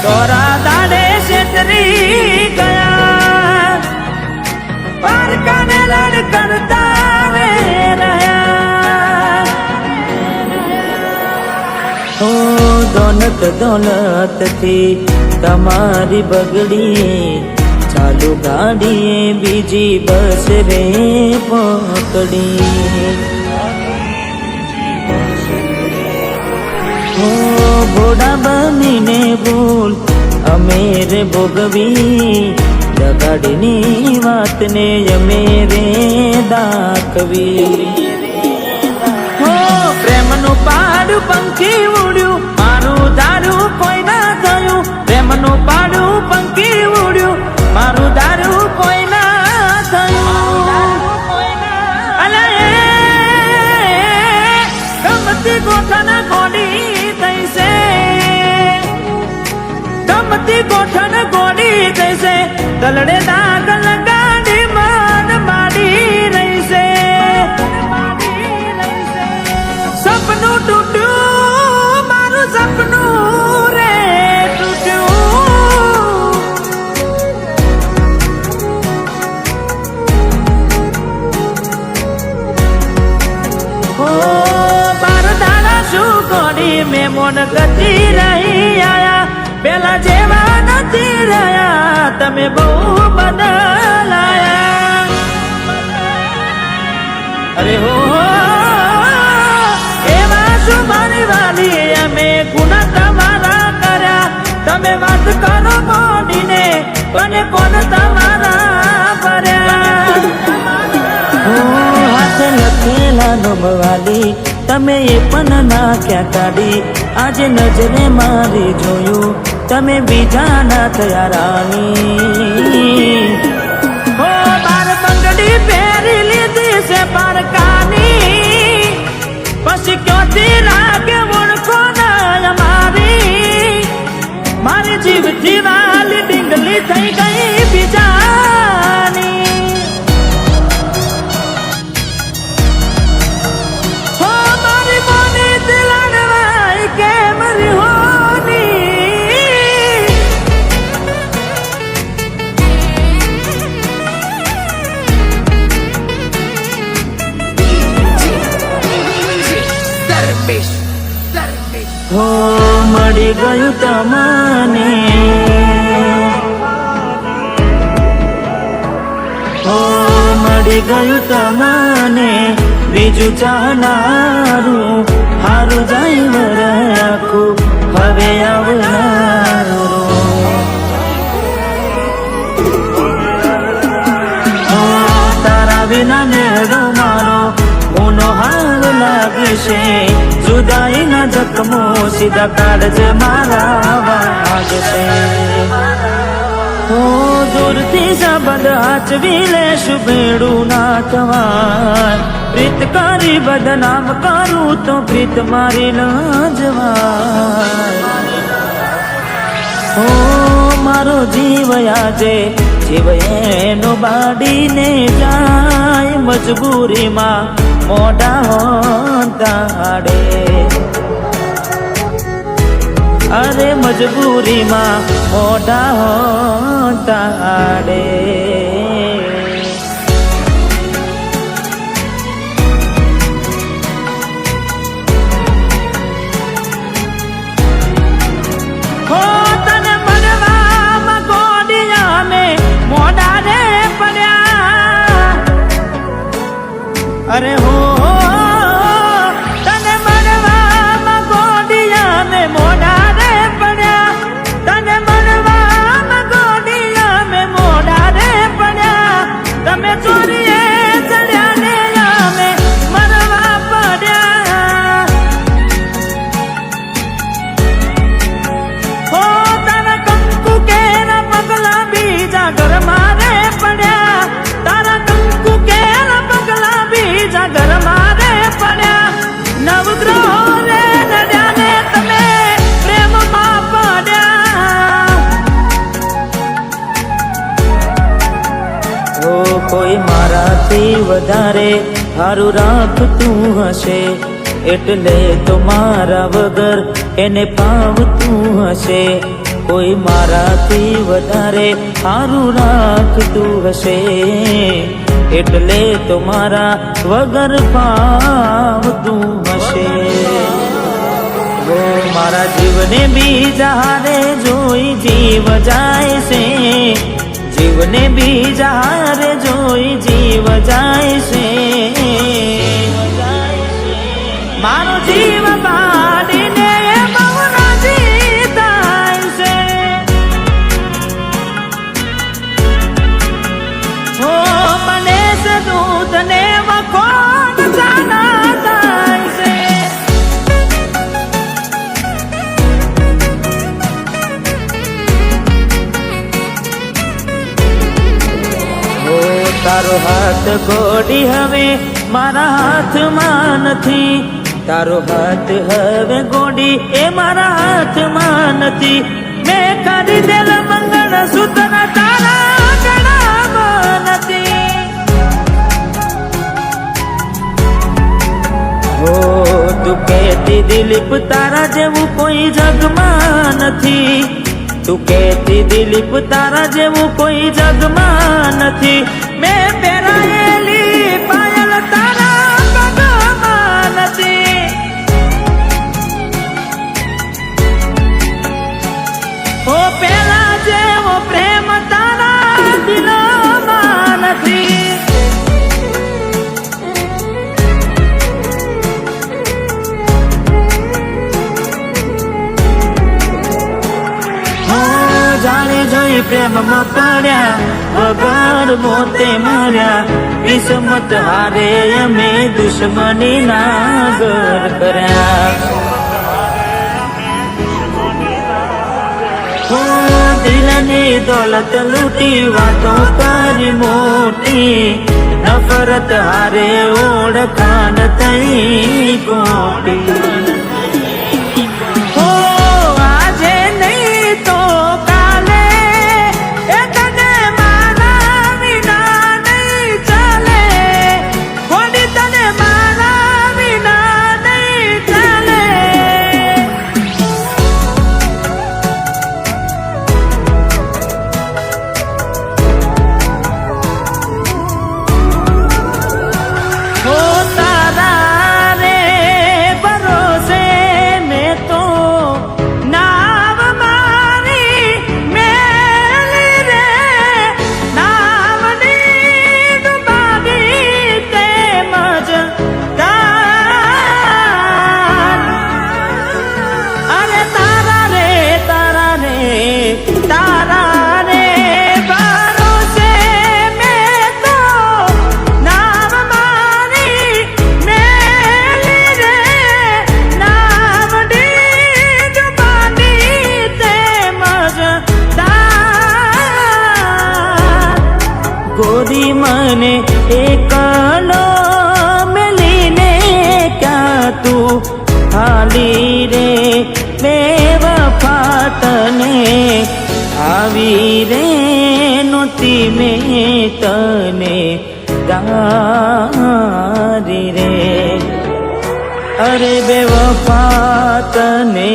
તોરા દાડે છેતરી ગયા પારકાને લડ કરતા રે રહ્યા ઓ દોલત થી તમારી બગડી ચાલુ ગાડી બીજી બસ રે પકડી ભોળા બનીને ભૂલ અમે રે ભોગવી જગાડીની વાતને અમે રે દાખવી પ્રેમનું પાડું પંખી ઉડ્યું મારું દારૂ કોઈ ના થયું પ્રેમનું પાડું પંખી ઉડ્યું મારું દારૂ કોઈ ના થયું અલે ગમતી ગોઠાના ગોડી ગોઠણ ગોડી જશે દલડે દાગ લગાડી માન માડી રહીશે સપનું તૂટ્યું મારું સપનું રે તૂટ્યું ઓ બાર દાડા શું ગોડી મેં મોન ગતિ રહી આયા પેલા જેવા નથી રહ્યા તમે બહુ બદલાયા અરે હો એવા શું મારી વાલી અમે ગુના તમારા કર્યા તમે વાત કરો મોડીને અને કોણ તમારા ભર્યા હાથ લખેલા નમવાલી તમે એ પણ નાખ્યા કાઢી આજે નજરે મારી જોયું તમે બીજા ના થયા રાની હો બાર બંગડી પહેરી લીધી છે પારકાની પછી ક્યોથી લાગે ઓળખો ના મારી મારી જીવથી વાલી ડીંગલી થઈ ગઈ બીજાની હો મળી ગયું તમને હો મળી ગયું તમને બીજું ચાહનારું હારું જાય રાખું હવે આવનારું તારા વિના મેળો મારો ગુનો હાલ લાગશે જુદાઈના જખમો સીધા કાઢજ મારા વાગશે હો દૂરથી સંબંધ હાચવી લેશું ભેડું ના થવાય પ્રીત કરી બદનામ કરું તો પ્રીત મારી ન જવાય હો મારો જીવ આજે જીવ એનો બાડીને જાય મજબૂરીમાં મોઢા હોંતાડે અરે મજબૂરીમાં મોઢા હોંતાડે હો તને મળવામાં ગોડિયા મેં મોઢા રે પડ્યા અરે હો તને મળવામાં ગોડિયા મેં મોઢા રે પડ્યા તને મળવામાં ગોડિયા મેં મોઢા રે પડ્યા તમે ચોરીએ ચડ્યા ને અમે મરવા પડ્યા હો તારા કંકુ કેરા પગલા બીજા ઘરમાં રે પડ્યા તારા કંકુ કેરા પગલા બીજા ઘરમાં વધારે હારું રાખતું હશે, એટલે તો મારા વગર એને પાવતું હશે. કોઈ મારાથી વધારે હારું રાખતું હશે, એટલે તો મારા વગર પાવતું હશે. મારા જીવને બીજા હારે જોઈ જીવ જાય છે, જીવને બીજા હારે જોઈ જીવ જાય છે. મારો જીવ બાળીને બહુ રાજી થાય છે. હો મને છે દૂધ ને મખોન જાના થાય છે. તારો હાથ ગોડી હવે મારા હાથમાં નથી, તારો હાથ હવે ગોડી એ મારા હાથમાં નથી. મેં ખરીદેલ મંગળસૂત્ર તારા ગળામાં નથી. હો તું કહેતી દિલીપ તારા જેવું કોઈ જગમાં નથી, તું કહેતી દિલીપ તારા જેવું કોઈ જગમાં નથી. મેં પહેરાયેલી પાયલ તારા પગમાં નથી. ઓ પેલા જેવો પ્રેમ તારા દિલમાં નથી. જાણે જોઈ પ્રેમમાં પડ્યા વગર મોતે મર્યા. કિસ્મત હારે અમે દુશ્મની ના ઘર કર્યા. દિલની દોલત લૂટી વાતો કરી મોટી, નફરત હારે ઓળખાણ થઈ ગોટી. ગોરી મને એકલો મેલીને ક્યાં તું હાલી રે. બેવફા તને આવી રે નોતી મેં તને ગારી રે. અરે બેવફા તને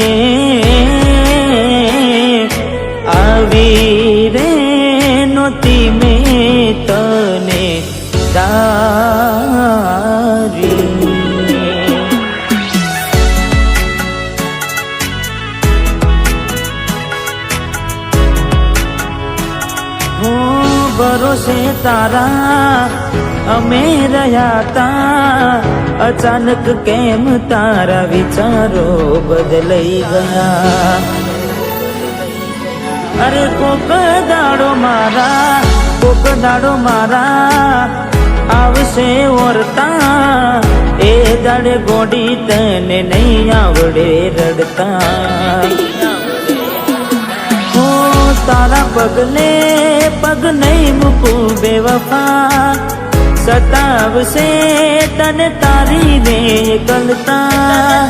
આવી રે નોતી મેં તને ગારી. ભરોસે તારા અમે રહ્યા તા, અચાનક કેમ તારા વિચારો બદલાઈ ગયા. અરે કોક દાડો મારા આવશે ઓરતા, એ દાડે ગોડી તને નહીં આવડે રડતા. તારા પગલે પગ નહીં મૂકું બેવફા, સતાવશે તને તારી રે કલતા.